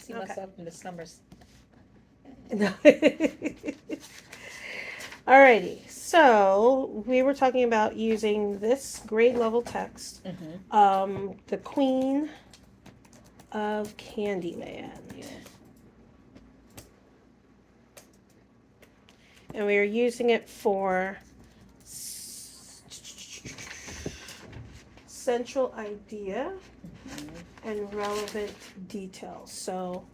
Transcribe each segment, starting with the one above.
see Okay. myself in the summers. Alrighty, so we were talking about using this grade level text, the Queen of Candyland. Yeah. And we are using it for central idea and relevant details. So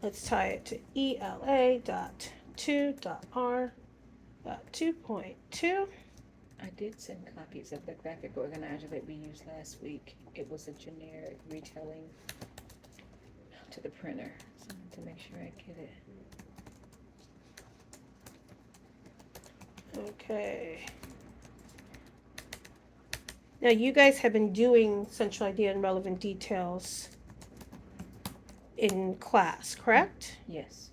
let's tie it to ELA.2.R.2.2. I did send copies of the graphic organizer that we used last week. It was a generic retelling to the printer. So I need to make sure I get it. Okay. Now you guys have been doing central idea and relevant details in class, correct? Yes.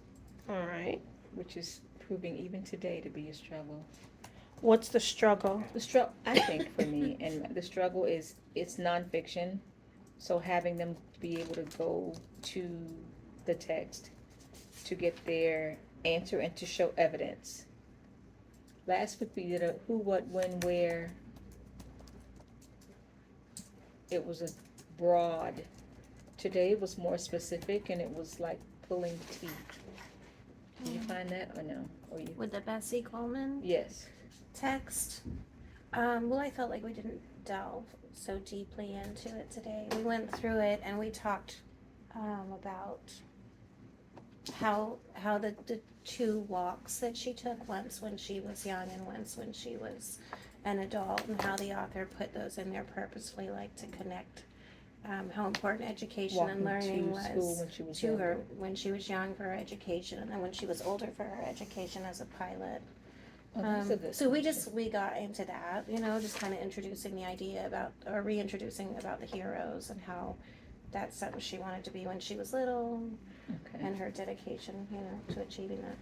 All right. Which is proving even today to be a struggle. What's the struggle? I think for me, and the struggle is it's nonfiction, so having them be able to go to the text to get their answer and to show evidence. Last week we did a who, what, when, where. It was a broad. Today it was more specific, and it was like pulling teeth. Did you find that or no? Or you? With the Bessie Coleman Yes. text. Well, I felt like we didn't delve so deeply into it today. We went through it and we talked about how the two walks that she took, once when she was young and once when she was an adult, and how the author put those in there purposefully, like to connect how important education Walking and learning to school was when she was to younger. her when she was young for her education, and then when she was older for her education as a pilot. Oh, that's a good So we question. got into that, just kind of introducing the idea about, or reintroducing about the heroes and how that's something she wanted to be when she was little, Okay. and her dedication, to achieving that.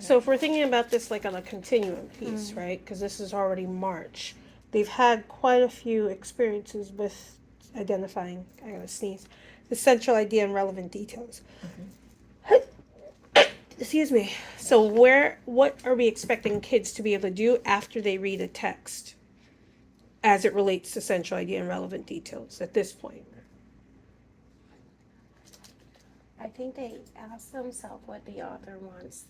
So if we're thinking about this like on a continuum piece, Mhm. right? Because this is already March. They've had quite a few experiences with identifying, I gotta sneeze, the central idea and relevant details. Excuse me. So what are we expecting kids to be able to do after they read a text as it relates to central idea and relevant details at this point? I think they ask themselves what the author wants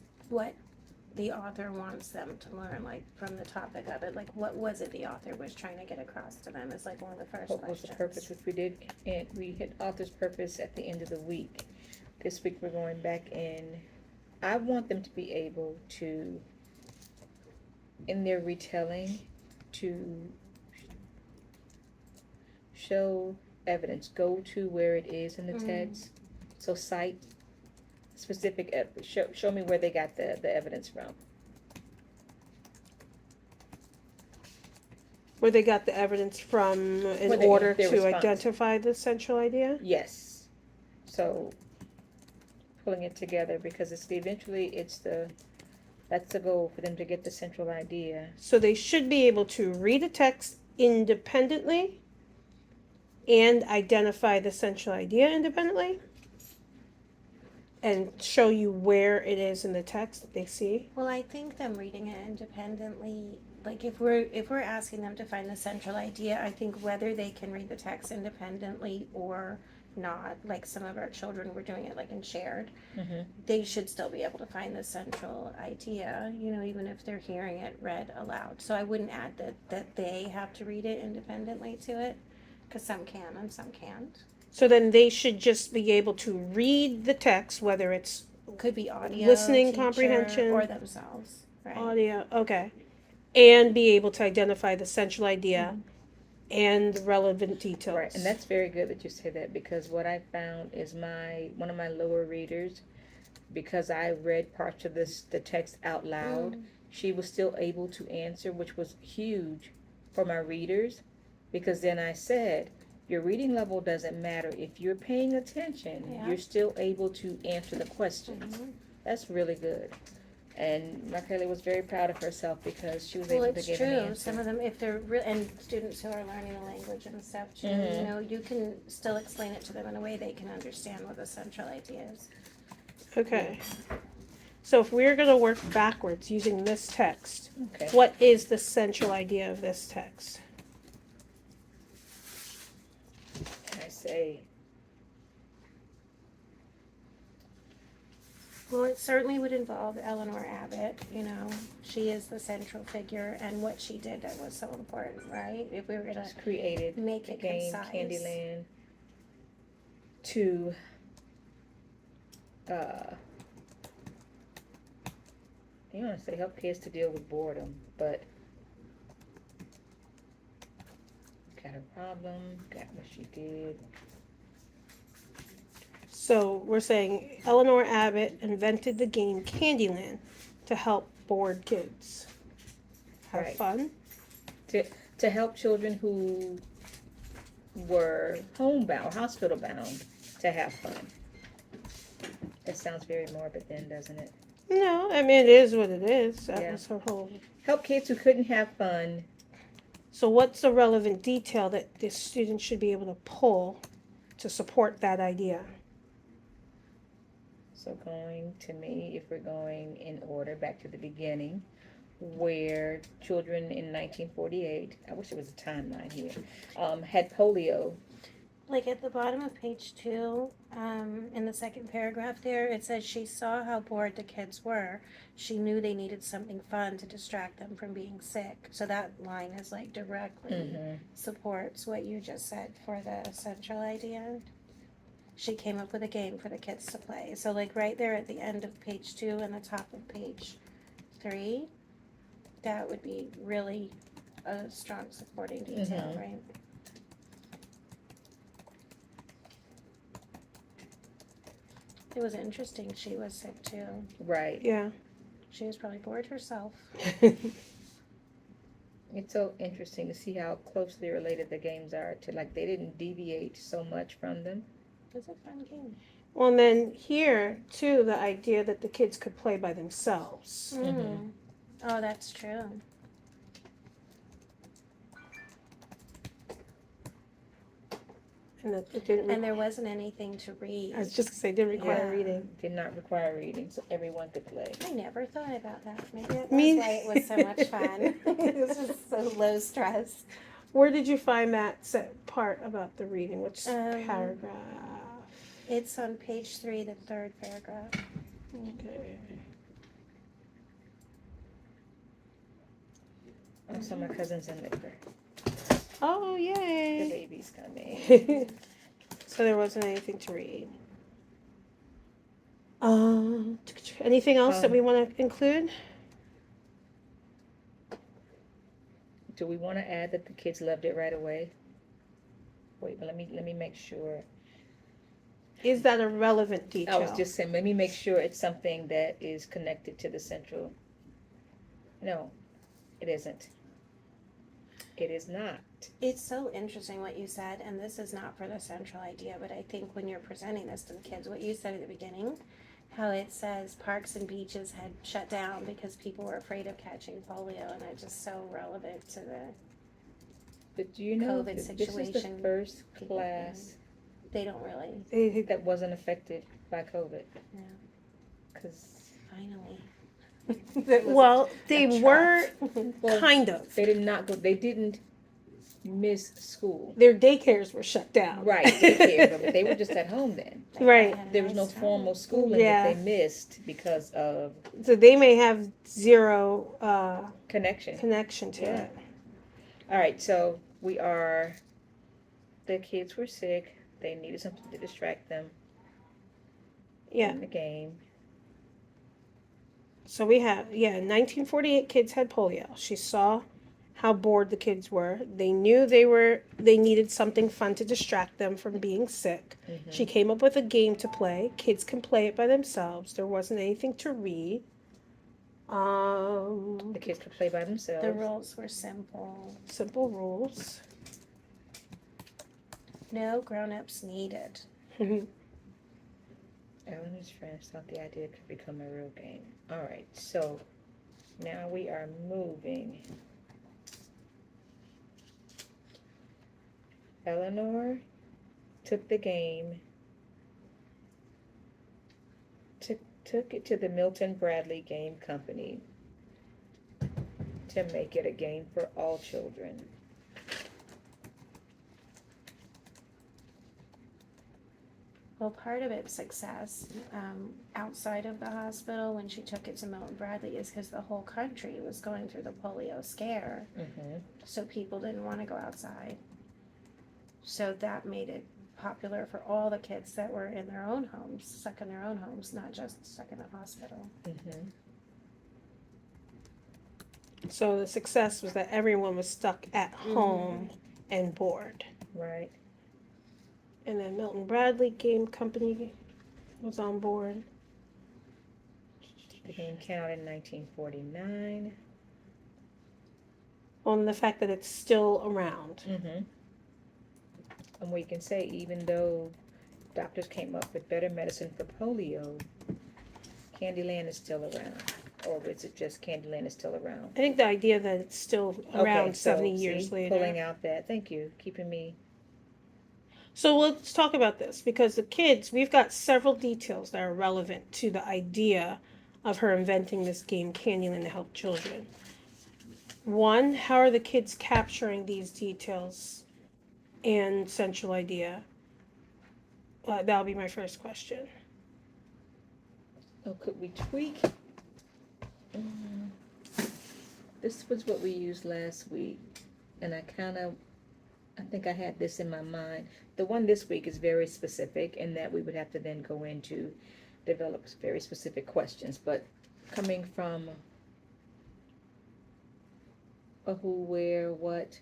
them to learn, like from the topic of it, like what was it the author was trying to get across to them, is like one of the first What was questions. the purpose, which we did, and we hit author's purpose at the end of the week. This week we're going back in. I want them to be able to, in their retelling, to show evidence, go to where it is in the text. So cite specific, show me where they got the evidence from. Where they got the evidence from in Where they- order their to response. identify the central idea? Yes. So pulling it together, because it's that's the goal, for them to get the central idea. So they should be able to read a text independently and identify the central idea independently and show you where it is in the text that they see. Well, I think them reading it independently, like if we're asking them to find the central idea, I think whether they can read the text independently or not, like some of our children were doing it like in shared, they should still be able to find the central idea, even if they're hearing it read aloud. So I wouldn't add that they have to read it independently to it, because some can and some can't. So then they should just be able to read the text, whether it's Could be audio, listening teacher, comprehension, or themselves, right? audio, okay, and be able to identify the central idea and the relevant details. Right, and that's very good that you say that, because what I found is one of my lower readers, because I read parts of the text out loud, she was still able to answer, which was huge for my readers, because then I said, your reading level doesn't matter. If you're paying attention, Yeah. you're still able to answer the questions. That's really good. And Michaela was very proud of herself because she was Well, able to it's give an true. answer. Some of them, if they're and students who are learning the language and stuff too, Mhm. you know, you can still explain it to them in a way they can understand what the central idea is. Okay. So if we're going to work backwards using this text, Okay. what is the central idea of this text? I say, Well, it certainly would involve Eleanor Abbott. You know, she is the central figure, and what she did that was so important, right? If we were gonna just created make the it game concise. Candyland to you want to say help kids to deal with boredom, but got a problem, got what she did. So we're saying Eleanor Abbott invented the game Candyland to help bored kids have Right. fun. To help children who were homebound, hospital bound, to have fun. That sounds very morbid then, doesn't it? No, I mean it is what it is. That Yeah. was her whole. Help kids who couldn't have fun. So what's the relevant detail that the student should be able to pull to support that idea? So going to me, if we're going in order back to the beginning, where children in 1948, I wish there was a timeline here, had polio. Like at the bottom of page 2, in the second paragraph there, it says she saw how bored the kids were. She knew they needed something fun to distract them from being sick. So that line is like directly supports what you just said for the central idea. She came up with a game for the kids to play. So like right there at the end of page 2 and the top of page 3, that would be really a strong supporting detail, right? It was interesting she was sick too. Right. Yeah. She was probably bored herself. It's so interesting to see how closely related the games are to, like, they didn't deviate so much from them. It was a fun game. Well, and then here too, the idea that the kids could play by themselves. Mhm. Oh, that's true. And that it didn't. And there wasn't anything to read. I was just gonna say, it didn't require Yeah. reading. Did not require reading, so everyone could play. I never thought about that. Maybe that's Me- why it was so much fun. It was just so low stress. Where did you find that part about the reading? Which paragraph? It's on page 3, the third paragraph. Okay. Oh, so my cousin's in labor. Oh, The yay! baby's coming. So there wasn't anything to read. Anything else that we want to include? Do we want to add that the kids loved it right away? Wait, but let me make sure. Is that a relevant I detail? was just saying, let me make sure it's something that is connected to the central. No, it isn't. It is not. It's so interesting what you said, and this is not for the central idea, but I think when you're presenting this to the kids, what you said at the beginning, how it says parks and beaches had shut down because people were afraid of catching polio, and it's just so relevant to the, But do you know COVID that this is the situation first people class they don't really, That that wasn't affected by COVID? Yeah. Because finally. well, they a were Well, kind of. they did not go. They didn't miss school. Their daycares were shut down. Right, daycare, but they were just at home then. Right. There was no formal schooling Yeah. that they missed because of So they may have zero connection. connection to Yeah. it. All right, so the kids were sick. They needed something to distract them Yeah. in the game. So we have 1948 kids had polio. She saw how bored the kids were. They knew they needed something fun to distract them from being sick. Mhm. She came up with a game to play. Kids can play it by themselves. There wasn't anything to read. The kids could play by themselves. The rules were simple. Simple rules. No grown-ups needed. Ellen and his friends thought the idea could become a real game. All right, so now we are moving. Eleanor took the game, took it to the Milton Bradley Game Company to make it a game for all children. Well, part of its success outside of the hospital when she took it to Milton Bradley is because the whole country was going through the polio scare. Mm-hmm. So people didn't want to go outside. So that made it popular for all the kids that were in their own homes, stuck in their own homes, not just stuck in the hospital. Mm-hmm. So the success was that everyone was stuck at home and bored. Right. And then Milton Bradley Game Company was on board. The game came out in 1949. On the fact that it's still around. Mm-hmm. And we can say, even though doctors came up with better medicine for polio, Candyland is still around. Or is it just Candyland is still around? I think the idea that it's still around 70 years see, later. Pulling out that, thank you, keeping me. So let's talk about this because the kids, we've got several details that are relevant to the idea of her inventing this game, Candyland, to help children. One, how are the kids capturing these details and central idea? That'll be my first question. Oh, could we tweak? This was what we used last week, and I think I had this in my mind. The one this week is very specific in that we would have to then go into develop very specific questions, but coming from a who, where, what.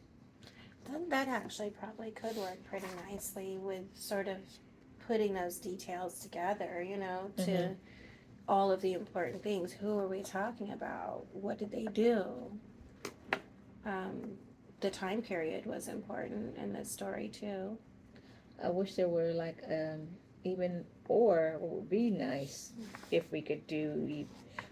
That actually probably could work pretty nicely with sort of putting those details together, you know, to all of the important things. Who are we talking about? What did they do? The time period was important in this story too. I wish there were like even or what would be nice if we could do,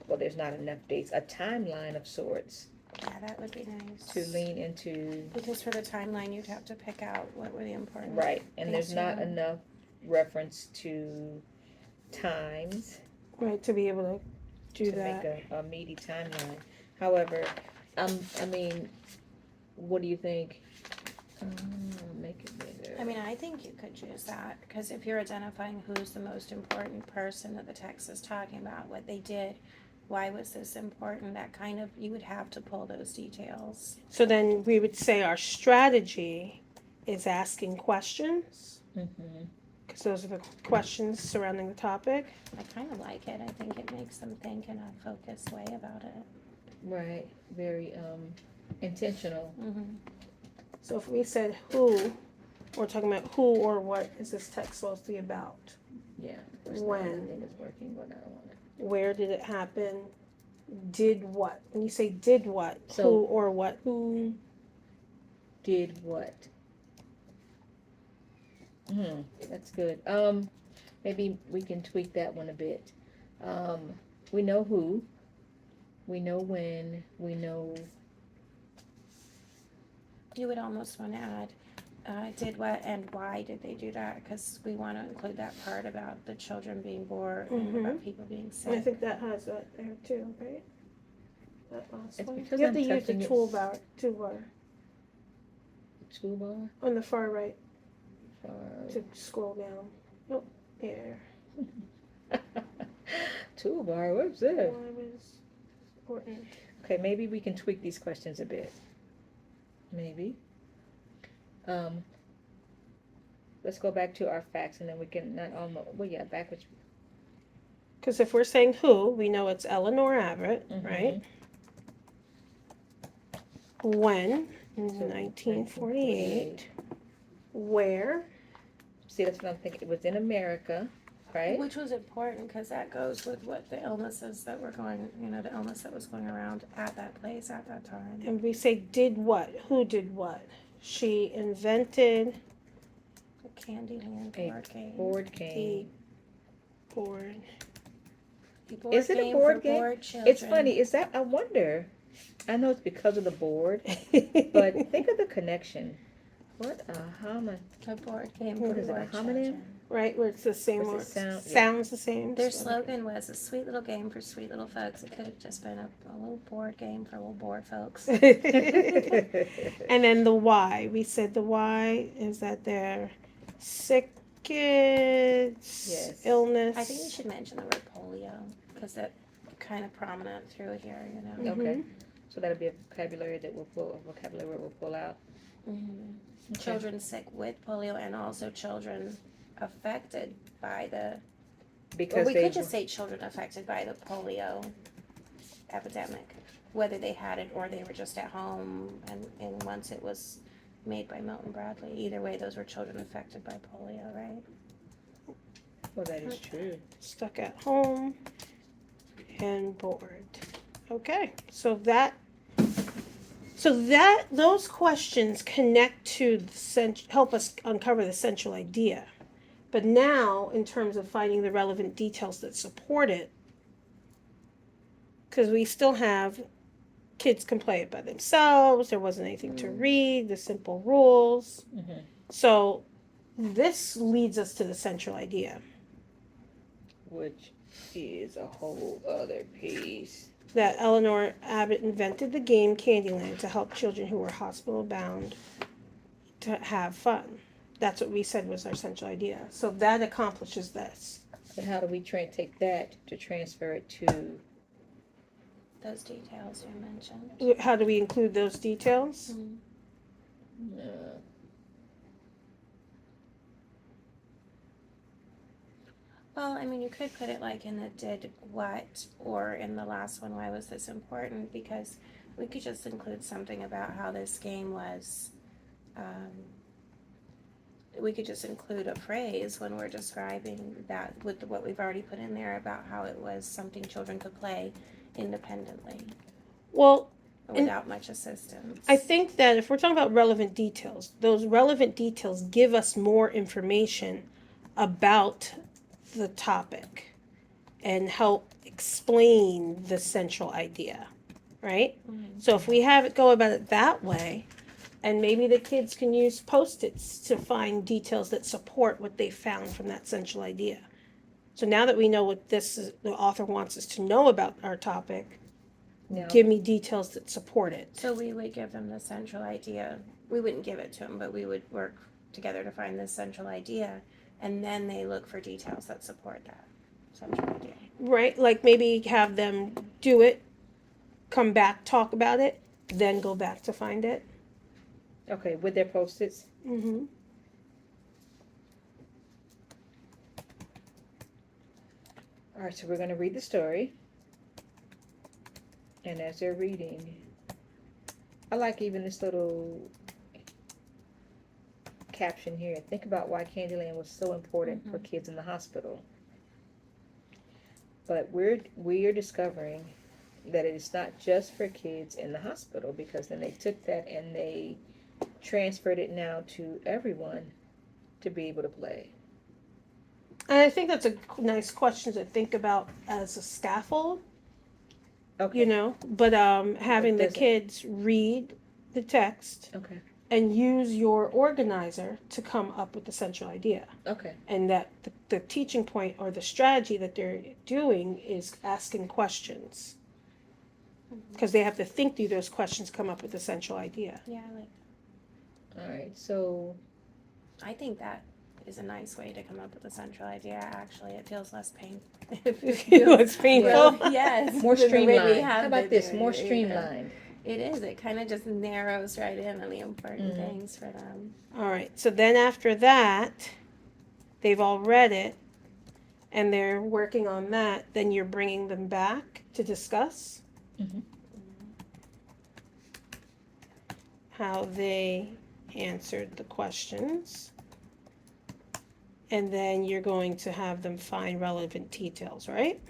well, there's not enough dates, a timeline of sorts Yeah, that would be nice. to lean into. Because for the timeline, you'd have to pick out what were the important. Right, and there's things not to know. enough reference to times Right, to be able to do to that. make a meaty timeline. However, I mean, what do you think? Make it bigger. I mean, I think you could use that because if you're identifying who's the most important person that the text is talking about, what they did, why was this important, that kind of, you would have to pull those details. So then we would say our strategy is asking questions, Mm-hmm. because those are the questions surrounding the topic. I kind of like it. I think it makes them think in a focused way about it. Right, very intentional. Mm-hmm. So if we said who, we're talking about who or what is this text supposed to be about? Yeah. When? Everything is working, but I don't want it. Where did it happen? Did what? When you say did what, So- who or what? Who did what? That's good. Maybe we can tweak that one a bit. We know who, we know when, we know. You would almost want to add, did what and why did they do that? Because we want to include that part about the children being bored and about people being And I sick. think that has that there too, right? That last It's one. because You have I'm to use the touching it. toolbar Toolbar? on the far right Or to scroll down. Oh, there. toolbar, what's that? Why was important? Okay, maybe we can tweak these questions a bit. Maybe. Let's go back to our facts and then we can not almost, well, yeah, backwards. Because if we're saying who, we know it's Eleanor Abbott, right? When? In So, 1948. Where? See, that's what I'm thinking. It was in America, right? Which was important because that goes with what the illnesses that were going, the illness that was going around at that place at that time. And we say did what? Who did what? She invented The Candyland A board game. board game. board Board Is it a game board for game? bored children. It's funny, is that, I wonder, I know it's because of the board, but think of the connection. What a A board game What for is it, a bored homonym? children. Right, where it's the same What's it word. sound? Yeah. Sounds the same. Their so- slogan was a sweet little game for sweet little folks. It could have just been a little board game for little bored folks. And then the why. We said the why is that they're sick kids, Yes. illness. I think we should mention the word polio because that's kind of prominent through here, you know. Okay, so that'll be a vocabulary that we'll pull, a vocabulary word we'll pull out. Mhm. Okay. Children sick with polio and also children affected by the. Or Because we they, could just say children affected by the polio epidemic, whether they had it or they were just at home and once it was made by Milton Bradley. Either way, those were children affected by polio, right? well, that is true. Stuck at home and bored. Okay, so those questions connect to help us uncover the central idea. But now, in terms of finding the relevant details that support it, because we still have kids can play it by themselves, there wasn't anything to read, the simple rules. Mhm. So this leads us to the central idea Which is a whole other piece. that Eleanor Abbott invented the game Candyland to help children who were hospital bound to have fun. That's what we said was our central idea. So that accomplishes this. And how do we take that to transfer it to, Those details you mentioned. How do we include those details? uh, Well, I mean, you could put it like in the did what or in the last one, why was this important? Because we could just include something about how this game was. We could just include a phrase when we're describing that with what we've already put in there about how it was something children could play independently Well, without much assistance. I think that if we're talking about relevant details, those relevant details give us more information about the topic and help explain the central idea, right? So if we have it go about it that way, and maybe the kids can use Post-its to find details that support what they found from that central idea. So now that we know what the author wants us to know about our topic, now, give me details that support it. So we would give them the central idea. We wouldn't give it to them, but we would work together to find this central idea, and then they look for details that support that central idea. Right? Like maybe have them do it, come back, talk about it, then go back to find it. okay, with their Post-its, Mm-hmm. all right, so we're gonna read the story. And as they're reading, I like even this little caption here. Think about why Candyland was so important for kids in the hospital. But we are discovering that it is not just for kids in the hospital, because then they took that and they transferred it now to everyone to be able to play. And I think that's a nice question to think about as a scaffold, Okay. you know, but having the does it- kids read the text Okay. and use your organizer to come up with the central idea. Okay. And that the teaching point or the strategy that they're doing is asking questions. Because they have to think through those questions, come up with the central idea. Yeah, I like. All right. So I think that is a nice way to come up with a central idea. Actually, it feels less painful. It's painful. Well, yes, more than the way we streamlined. have How about been this? doing More it, yeah. streamlined. It is. It kind of just narrows right in on the important Mhm. things for them. All right. So then after that, they've all read it and they're working on that. Then you're bringing them back to discuss Mhm. how they answered the questions. And then you're going to have them find relevant details, right?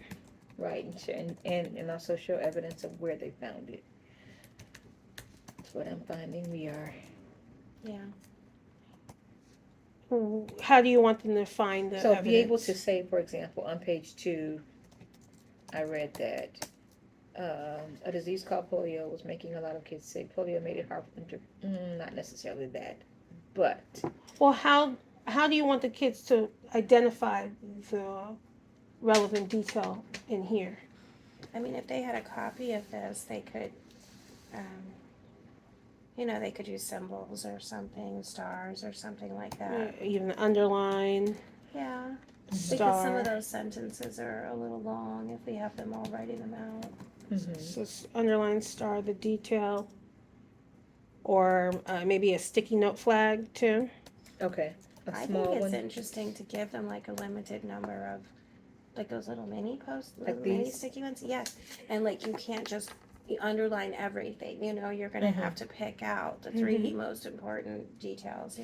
Right. And also show evidence of where they found it. That's what I'm finding. We are. Yeah. How do you want them to find the So evidence? be able to say, for example, on page 2, I read that a disease called polio was making a lot of kids sick. Polio made it hard for them to, not necessarily that, but Well, how do you want the kids to identify the relevant detail in here? I mean, if they had a copy of this, they could, they could use symbols or something, stars or something like that. Even underline, Yeah, because some of star. those sentences are a little long if we have them all writing them out. So underline, star, the detail, or maybe a sticky note flag too. okay, a I small think it's one interesting to give them like a limited number of, like those little mini posts, Like little mini these? sticky ones. Yes, and like you can't just underline everything. You're gonna have to pick out the 3 most important details.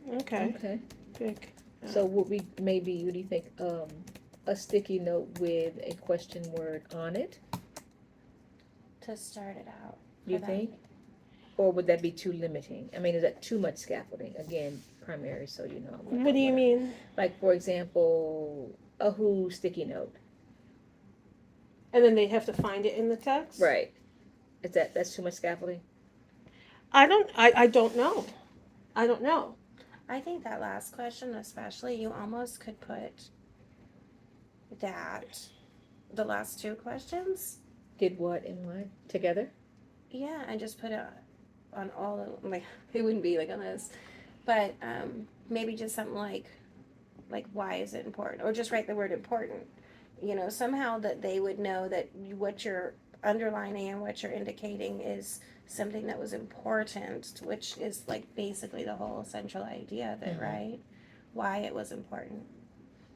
Okay, Okay. big. So would we maybe, what do you think? A sticky note with a question word on it. To start it out. Do you for them. think? Or would that be too limiting? I mean, is that too much scaffolding? Again, primary, so you know. What do you mean? Like, for example, a who sticky note. And then they have to find it in the text. Right. Is that's too much scaffolding? I don't know. I don't know. I think that last question, especially, you almost could put that the last 2 questions. Did what and what together? Yeah, and just put it on all of, like, it wouldn't be like on this, but maybe just something like why is it important, or just write the word important. Somehow that they would know that what you're underlining and what you're indicating is something that was important, which is like basically the whole central idea of it, right? Why it was important,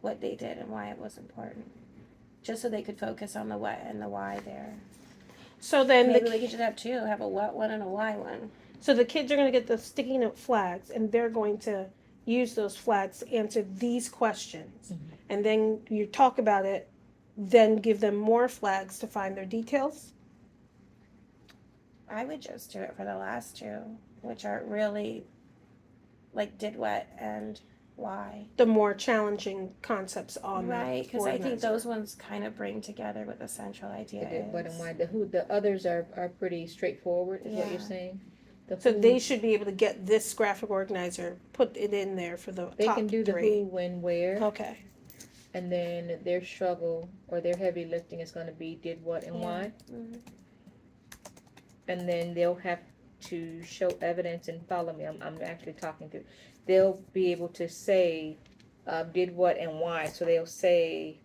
what they did, and why it was important, just so they could focus on the what and the why there. So then Maybe we could just have a what one and a why one. So the kids are going to get the sticky note flags, and they're going to use those flags to answer these questions. And then you talk about it, then give them more flags to find their details. I would just do it for the last 2, which are really like did what and why. The more challenging concepts on Right, because I think organizer. those ones kind of bring together what the central idea They did is. what and why. The others are pretty straightforward, is what you're Yeah. saying. So who, they should be able to get this graphic organizer, put it in there for the they top can do the 3. who, when, where, Okay. and then their struggle or their heavy lifting is going to be did what and why, Mhm. and then they'll have to show evidence and follow me. I'm actually talking through. They'll be able to say did what and why. So they'll say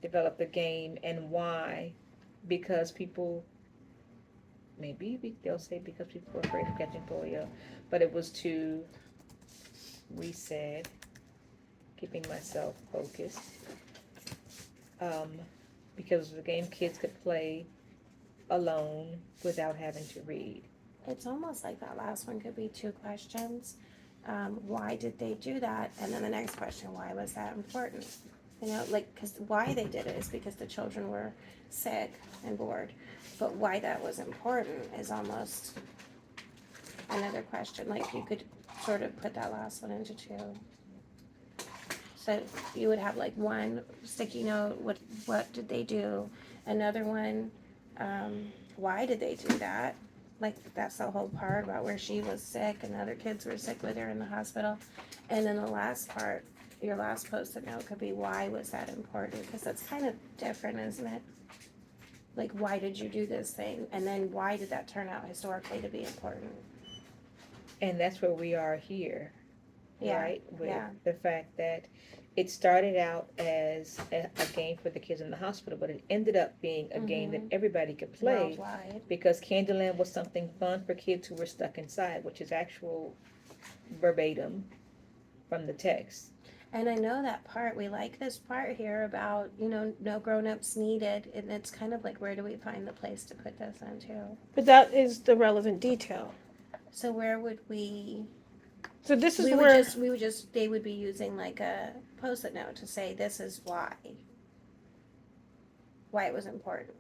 develop the game and why, because people. Maybe they'll say because people were afraid of catching polio, but it was to reset, keeping myself focused, because the game kids could play alone without having to read. It's almost like that last one could be 2 questions. Why did they do that? And then the next question, why was that important? Because why they did it is because the children were sick and bored. But why that was important is almost another question. Like you could sort of put that last one into 2. So you would have like one sticky note, what did they do? Another one, why did they do that? Like that's the whole part about where she was sick and other kids were sick with her in the hospital. And then the last part, your last post-it note could be why was that important? Because that's kind of different, isn't it? Like why did you do this thing? And then why did that turn out historically to be important? And that's where we are here, Yeah, right? With yeah. the fact that it started out as a game for the kids in the hospital, but it ended up being a game that everybody could play. Worldwide. Because Candyland was something fun for kids who were stuck inside, which is actual verbatim from the text. And I know that part, we like this part here about, no grown-ups needed, and it's kind of like, where do we find the place to put this into? But that is the relevant detail. So where would we, So this is they would be using like a post-it note to say, this is why it was important.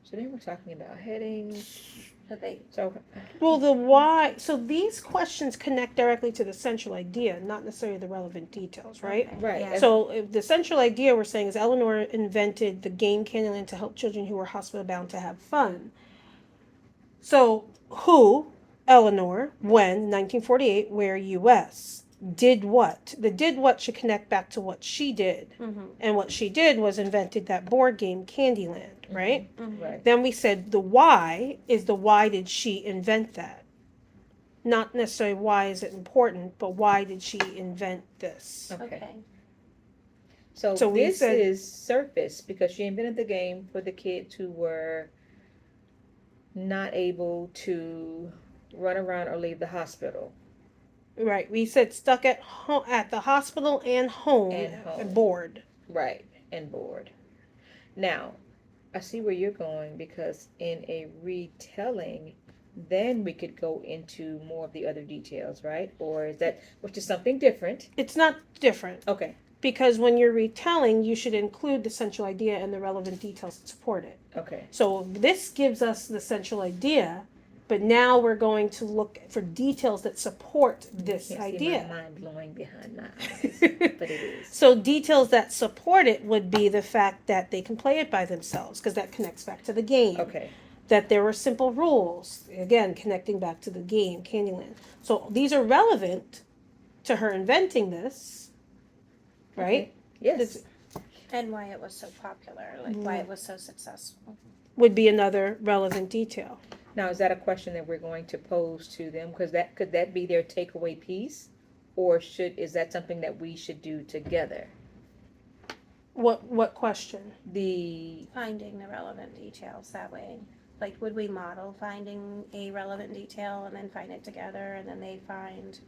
So then we're talking about headings. So they, So Well, the why, so these questions connect directly to the central idea, not necessarily the relevant details, right? okay, Right, yeah. as- So if the central idea we're saying is Eleanor invented the game Candyland to help children who were hospital bound to have fun. So who, Eleanor, when, 1948, where, U.S., did what? The did what should connect back to what she did. Mm-hmm. And what she did was invented that board game Candyland, right? Mm-hmm. right. Then we said the why is the why did she invent that? Not necessarily why is it important, but why did she invent this? Okay. Okay. So, So we this said- is surface because she invented the game for the kids who were not able to run around or leave the hospital. Right. We said stuck at at the hospital and home, And home. bored. Right, and bored. Now, I see where you're going because in a retelling, then we could go into more of the other details, right? Or is that, which is something different? It's not different Okay, because when you're retelling, you should include the central idea and the relevant details that support it. okay, So this gives us the central idea, but now we're going to look for details that support this can't see idea. my mind blowing behind my eyes, but it is. So details that support it would be the fact that they can play it by themselves because that connects back to the game. Okay, That there were simple rules, again connecting back to the game Candyland. So these are relevant to her inventing this, right? yes, This And why it was so popular, like why it was so successful. would be another relevant detail. now is that a question that we're going to pose to them? Because that, could that be their takeaway piece? Or is that something that we should do together? What question? The, Finding the relevant details that way. Like, would we model finding a relevant detail and then find it together and then they find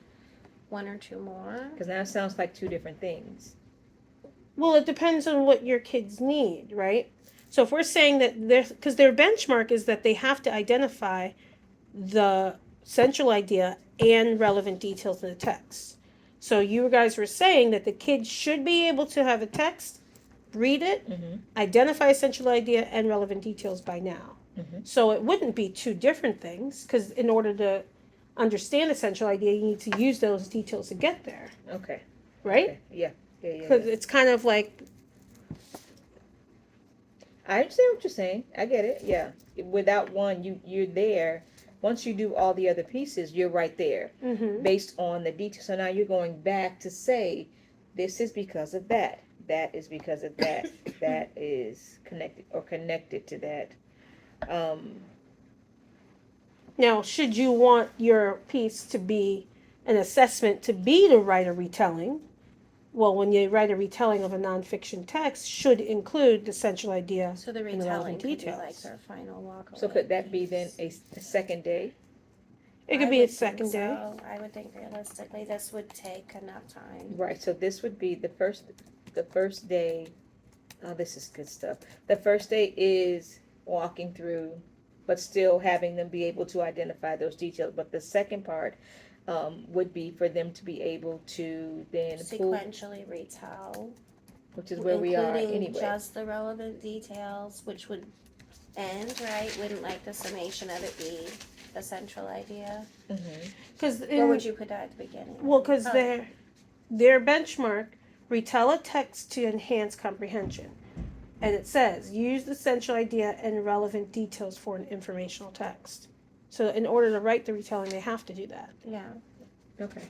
one or two more? because now it sounds like two different things. Well, it depends on what your kids need, right? So if we're saying that because their benchmark is that they have to identify the central idea and relevant details in the text. So you guys were saying that the kids should be able to have a text, read it, Mm-hmm. identify a central idea and relevant details by now. Mhm. So it wouldn't be two different things because in order to understand a central idea, you need to use those details to get there, Okay. right? Okay. Yeah. Yeah. Yeah. Because it's kind of like I understand what you're saying. I get it. Yeah. Without one, you're there. Once you do all the other pieces, you're right there mhm. based on the details. So now you're going back to say, this is because of that. That is because of that. That is connected to that. Now, should you want your piece to be an assessment to be to write a retelling? Well, when you write a retelling of a nonfiction text, should include the central idea. So the And the retelling relevant could be details. like their final walk away. So could that be then piece. a second day? It could I be a would think second day. so. I would think realistically this would take enough time. Right. So this would be the first day. Oh, this is good stuff. The first day is walking through, but still having them be able to identify those details. But the second part would be for them to be able to then pull, Sequentially retell, which is where we are including anyway. just the relevant details, which would end, right? Wouldn't like the summation of it be the central idea? Mm-hmm. Because Or would you put that at the beginning? well, because Oh. their benchmark retell a text to enhance comprehension, and it says use the central idea and relevant details for an informational text. So in order to write the retelling, they have to do that, Yeah. Okay.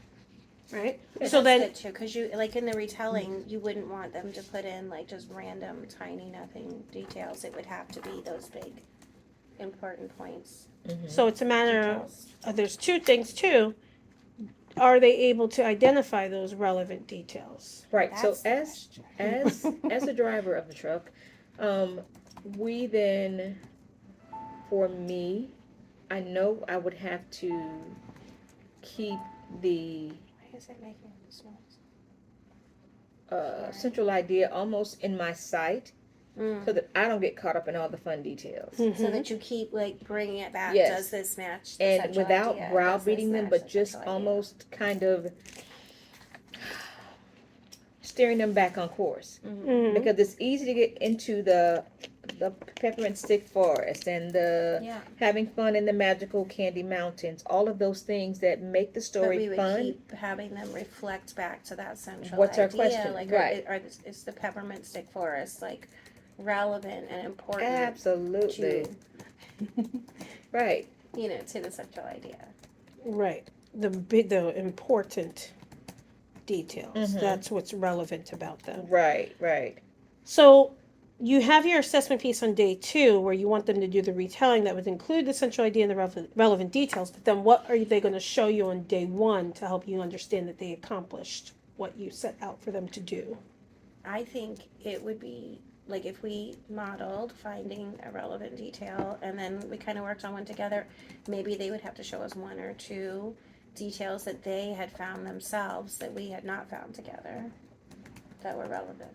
right? Yeah, So That's then good too, because you, like in the retelling, you wouldn't want them to put in like just random tiny nothing details. It would have to be those big important points. Mm-hmm. So it's a matter of, Details. there's two things too. Are they able to identify those relevant details? Right. That's the As a driver of the truck, we then, for me, I know I would have to keep the Why is it making this noise? central idea almost in my sight so that I don't get caught up in all the fun details. So Mhm. that you keep like bringing it back. Yes. Does this match? The And central without idea? Does browbeating this them, match but the just central idea? almost kind of steering them back on course. Mhm. Because it's easy to get into the the peppermint stick forest and the Yeah. having fun in the magical candy mountains, all of those things that make the But story we would fun. keep having them reflect back to that central What's our idea. question? Like, Right. is the peppermint stick forest like relevant and important Absolutely. to, Right. you know, to the central idea? Right. The important details. Mhm. That's what's relevant about them. Right. Right. So you have your assessment piece on day 2 where you want them to do the retelling that would include the central idea and the relevant details. But then what are they going to show you on day 1 to help you understand that they accomplished what you set out for them to do? I think it would be like if we modeled finding a relevant detail and then we kind of worked on one together, maybe they would have to show us 1 or 2 details that they had found themselves that we had not found together that were relevant.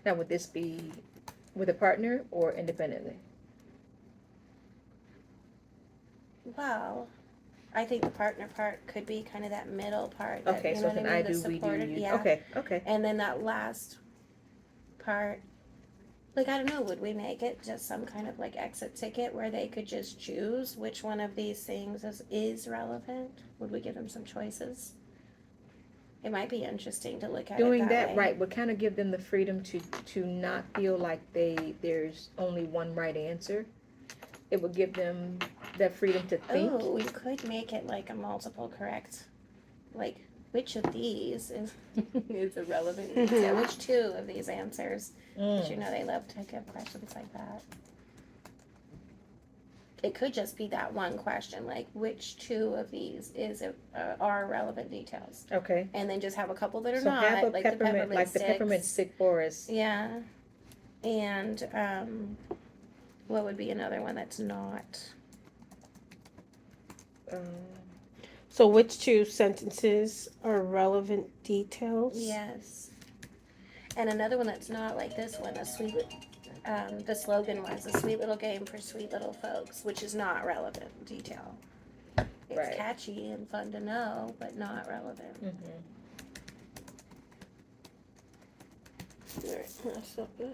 Now, would this be with a partner or independently? Well, I think the partner part could be kind of that middle part. That, Okay, you so know it's what an I I mean? The do, we do, supported, you. yeah. Okay. Okay. And then that last part, like, I don't know, would we make it just some kind of like exit ticket where they could just choose which one of these things is relevant? Would we give them some choices? It might be interesting to look at Doing it that way. right would kind of give them the freedom to not feel like there's only one right answer. It would give them that freedom to think. Oh, we could make it like a multiple correct, like which of these is is a relevant detail? Which 2 of these answers? But you know they love to give questions like that. It could just be that one question, like which 2 of these are relevant details, Okay. and then just have a couple that are So not, have a like peppermint, the like the peppermint sticks. stick forest. Yeah, and what would be another one that's not? Um, So which 2 sentences are relevant details? Yes, and another one that's not like this one, the slogan was a sweet little game for sweet little folks, which is not relevant detail. It's Right. catchy and fun to know, but not relevant. mhm. Alright, that's not good.